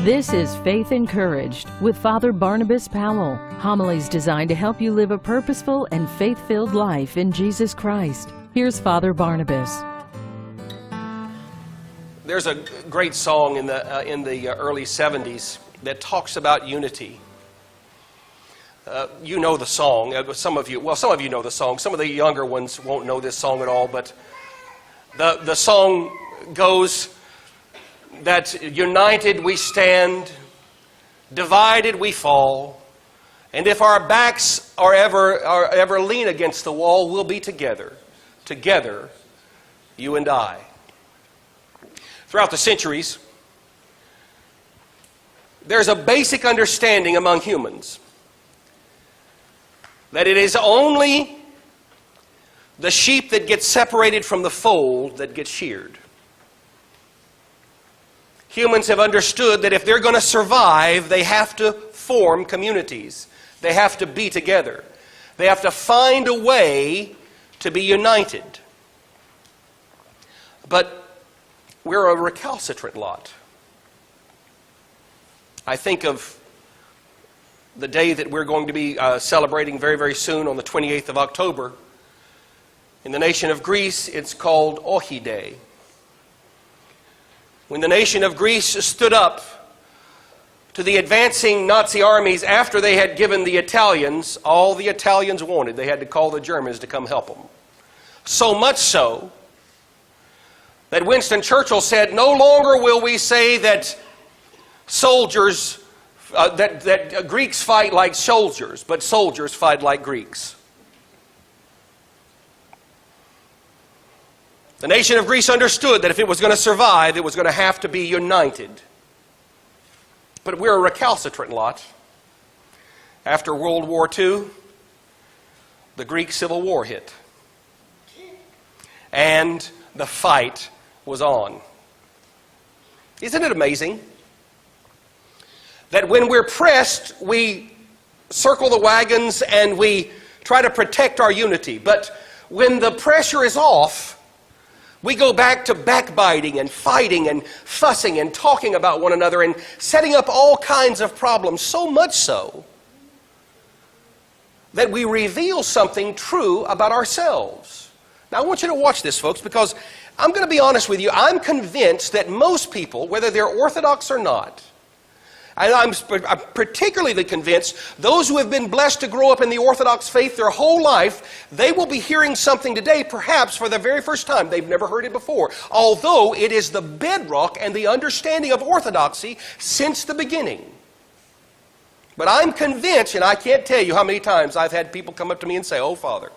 This is Faith Encouraged with Father Barnabas Powell. Homilies designed to help you live a purposeful and faith-filled life in Jesus Christ. Here's Father Barnabas. There's a great song in the early 70s that talks about unity. You know the song. Some of you know the song. Some of the younger ones won't know this song at all, but the song goes that united we stand, divided we fall, and if our backs are ever lean against the wall, we'll be together, you and I. Throughout the centuries, there's a basic understanding among humans that it is only the sheep that get separated from the fold that get sheared. Humans have understood that if they're going to survive, they have to form communities. They have to be together. They have to find a way to be united. But we're a recalcitrant lot. I think of the day that we're going to be celebrating very, very soon on the 28th of October. In the nation of Greece, it's called Ohi Day. When the nation of Greece stood up to the advancing Nazi armies after they had given the Italians all the Italians wanted, they had to call the Germans to come help them. So much so that Winston Churchill said, "No longer will we say that soldiers, that Greeks fight like soldiers, but soldiers fight like Greeks." The nation of Greece understood that if it was going to survive, it was going to have to be united. But we're a recalcitrant lot. After World War II, the Greek Civil War hit. And the fight was on. Isn't it amazing that when we're pressed, we circle the wagons and we try to protect our unity. But when the pressure is off, we go back to backbiting and fighting and fussing and talking about one another and setting up all kinds of problems, so much so that we reveal something true about ourselves. Now I want you to watch this, folks, because I'm going to be honest with you. I'm convinced that most people, whether they're Orthodox or not, and I'm particularly convinced those who have been blessed to grow up in the Orthodox faith their whole life, they will be hearing something today, perhaps for the very first time. They've never heard it before, although it is the bedrock and the understanding of Orthodoxy since the beginning. But I'm convinced, and I can't tell you how many times I've had people come up to me and say, "Oh, Father,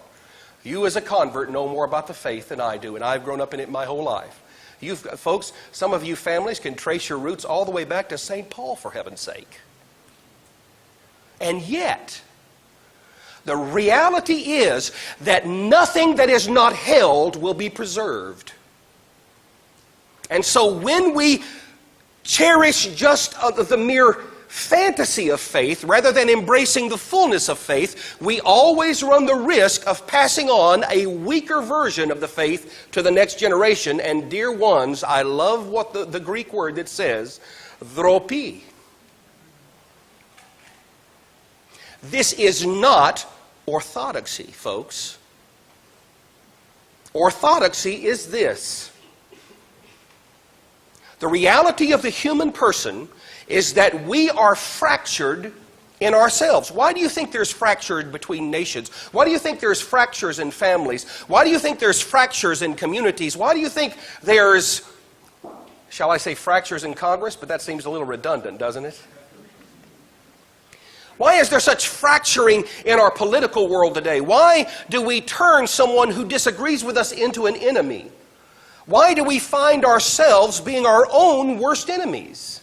you as a convert know more about the faith than I do, and I've grown up in it my whole life." You folks, some of you families can trace your roots all the way back to St. Paul, for heaven's sake. And yet, the reality is that nothing that is not held will be preserved. And so when we cherish just the mere fantasy of faith, rather than embracing the fullness of faith, we always run the risk of passing on a weaker version of the faith to the next generation. And dear ones, I love what the Greek word that says, dropi. This is not orthodoxy, folks. Orthodoxy is this. The reality of the human person is that we are fractured in ourselves. Why do you think there's fractures between nations? Why do you think there's fractures in families? Why do you think there's fractures in communities? Why do you think there's, shall I say, fractures in Congress? But that seems a little redundant, doesn't it? Why is there such fracturing in our political world today? Why do we turn someone who disagrees with us into an enemy? Why do we find ourselves being our own worst enemies?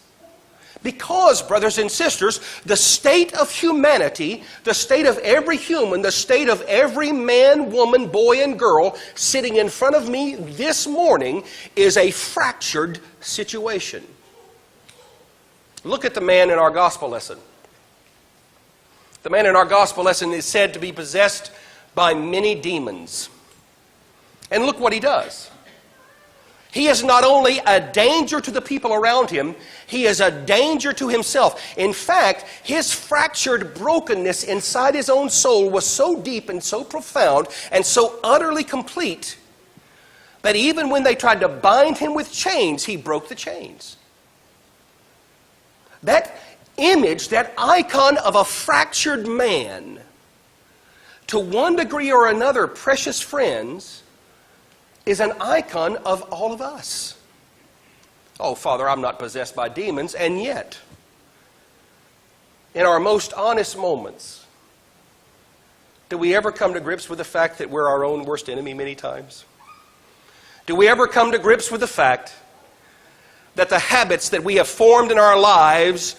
Because, brothers and sisters, the state of humanity, the state of every human, the state of every man, woman, boy, and girl sitting in front of me this morning is a fractured situation. Look at the man in our gospel lesson. The man in our gospel lesson is said to be possessed by many demons. And look what he does. He is not only a danger to the people around him, he is a danger to himself. In fact, his fractured brokenness inside his own soul was so deep and so profound and so utterly complete that even when they tried to bind him with chains, he broke the chains. That image, that icon of a fractured man, to one degree or another, precious friends, is an icon of all of us. Oh, Father, I'm not possessed by demons, and yet, in our most honest moments, do we ever come to grips with the fact that we're our own worst enemy many times? Do we ever come to grips with the fact that the habits that we have formed in our lives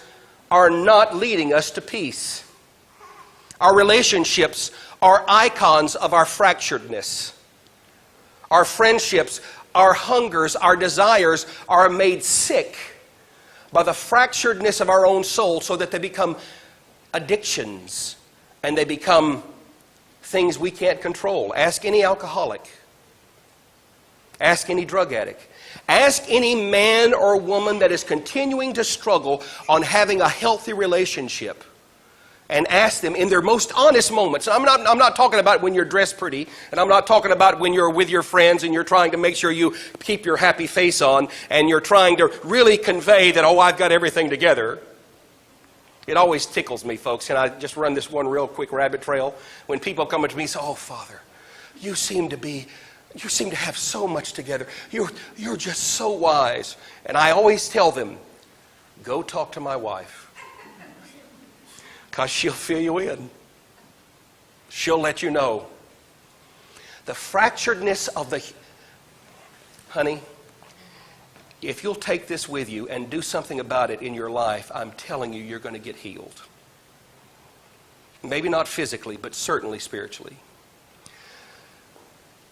are not leading us to peace? Our relationships are icons of our fracturedness. Our friendships, our hungers, our desires are made sick by the fracturedness of our own soul so that they become addictions and they become things we can't control. Ask any alcoholic. Ask any drug addict. Ask any man or woman that is continuing to struggle on having a healthy relationship. And ask them in their most honest moments. I'm not talking about when you're dressed pretty, and I'm not talking about when you're with your friends and you're trying to make sure you keep your happy face on and you're trying to really convey that, oh, I've got everything together. It always tickles me, folks. Can I just run this one real quick rabbit trail? When people come up to me and say, oh, Father, you seem to have so much together. You're just so wise. And I always tell them, go talk to my wife. Because she'll fill you in. She'll let you know. The fracturedness of the... Honey, if you'll take this with you and do something about it in your life, I'm telling you, you're going to get healed. Maybe not physically, but certainly spiritually.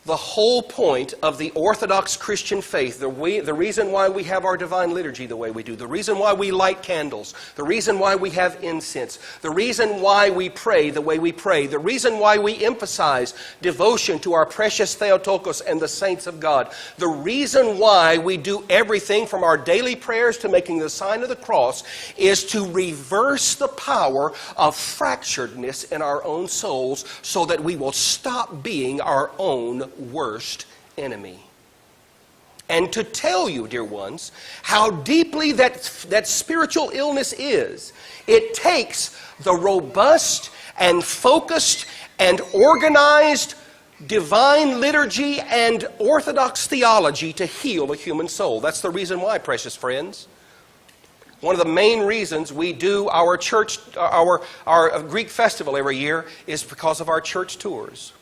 The whole point of the Orthodox Christian faith, the reason why we have our divine liturgy the way we do, the reason why we light candles, the reason why we have incense, the reason why we pray the way we pray, the reason why we emphasize devotion to our precious Theotokos and the saints of God, the reason why we do everything from our daily prayers to making the sign of the cross is to reverse the power of fracturedness in our own souls so that we will stop being our own worst enemy. And to tell you, dear ones, how deeply that spiritual illness is, it takes the robust and focused and organized divine liturgy and orthodox theology to heal a human soul. That's the reason why, precious friends. One of the main reasons we do our Greek festival every year is because of our church tours.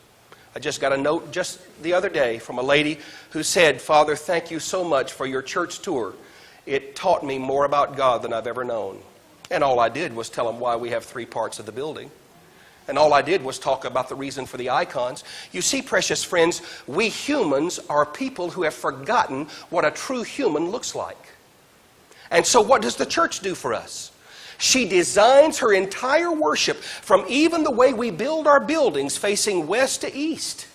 I just got a note just the other day from a lady who said, Father, thank you so much for your church tour. It taught me more about God than I've ever known. And all I did was tell them why we have 3 parts of the building. And all I did was talk about the reason for the icons. You see, precious friends, we humans are people who have forgotten what a true human looks like. And so what does the church do for us? She designs her entire worship from even the way we build our buildings facing west to east.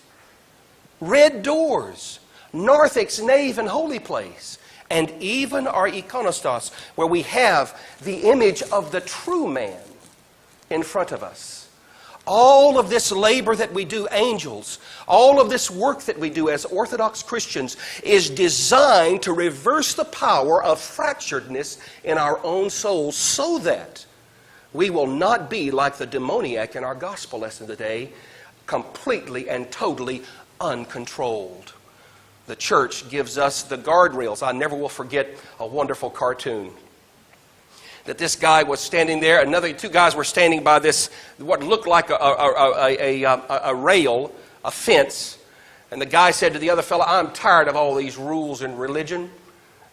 Red doors, narthex, nave, and holy place. And even our iconostas, where we have the image of the true man in front of us. All of this labor that we do, angels, all of this work that we do as Orthodox Christians is designed to reverse the power of fracturedness in our own souls so that we will not be like the demoniac in our gospel lesson today, completely and totally uncontrolled. The church gives us the guardrails. I never will forget a wonderful cartoon. That this guy was standing there, 2 guys were standing by this, what looked like a rail, a fence. And the guy said to the other fellow, I'm tired of all these rules in religion.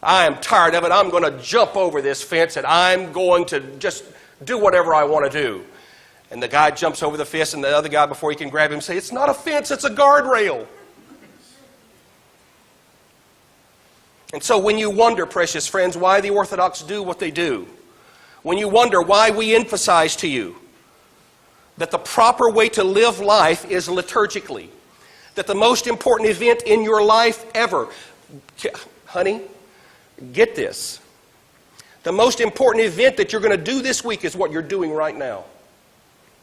I am tired of it. I'm going to jump over this fence and I'm going to just do whatever I want to do. And the guy jumps over the fence and the other guy, before he can grab him, says, it's not a fence, it's a guardrail. And so when you wonder, precious friends, why the Orthodox do what they do, when you wonder why we emphasize to you that the proper way to live life is liturgically, that the most important event in your life ever, Honey, get this. The most important event that you're going to do this week is what you're doing right now.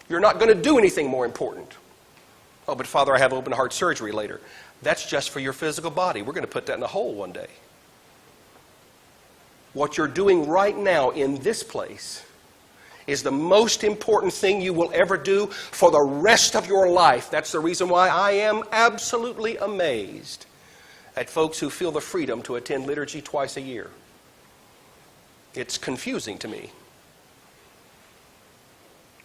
You're not going to do anything more important. Oh, but Father, I have open heart surgery later. That's just for your physical body. We're going to put that in a hole one day. What you're doing right now in this place is the most important thing you will ever do for the rest of your life. That's the reason why I am absolutely amazed at folks who feel the freedom to attend liturgy twice a year. It's confusing to me.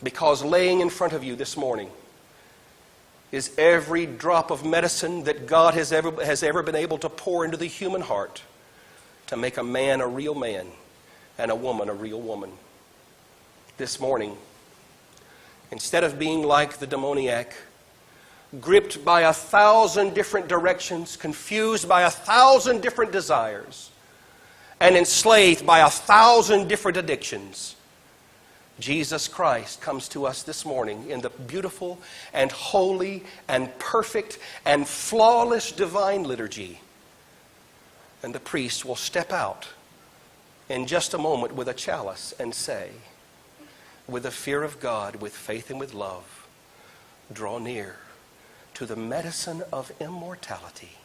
Because laying in front of you this morning is every drop of medicine that God has ever been able to pour into the human heart to make a man a real man and a woman a real woman. This morning, instead of being like the demoniac, gripped by 1,000 different directions, confused by 1,000 different desires, and enslaved by 1,000 different addictions, Jesus Christ comes to us this morning in the beautiful and holy and perfect and flawless divine liturgy. And the priest will step out in just a moment with a chalice and say, with the fear of God, with faith and with love, draw near to the medicine of immortality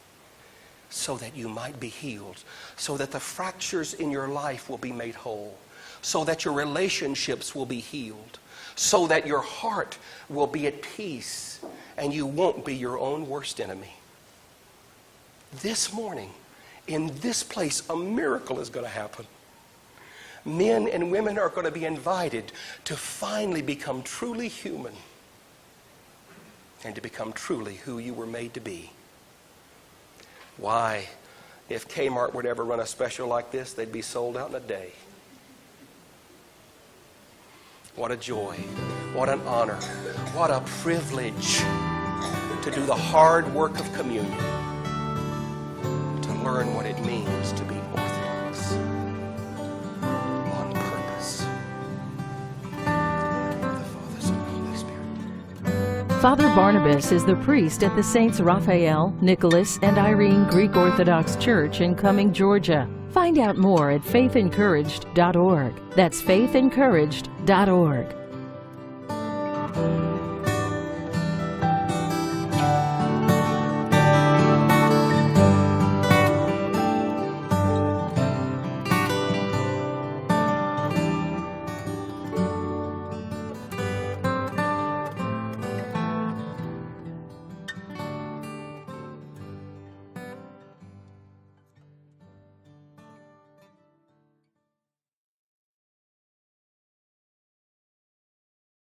so that you might be healed, so that the fractures in your life will be made whole, so that your relationships will be healed, so that your heart will be at peace and you won't be your own worst enemy. This morning, in this place, a miracle is going to happen. Men and women are going to be invited to finally become truly human and to become truly who you were made to be. Why, if Kmart would ever run a special like this, they'd be sold out in a day. What a joy, what an honor, what a privilege to do the hard work of communion, to learn what it means to be orthodox on purpose. The Father, Son, and Holy Spirit. Father Barnabas is the priest at the Saints Raphael, Nicholas, and Irene Greek Orthodox Church in Cumming, Georgia. Find out more at faithencouraged.org. That's faithencouraged.org.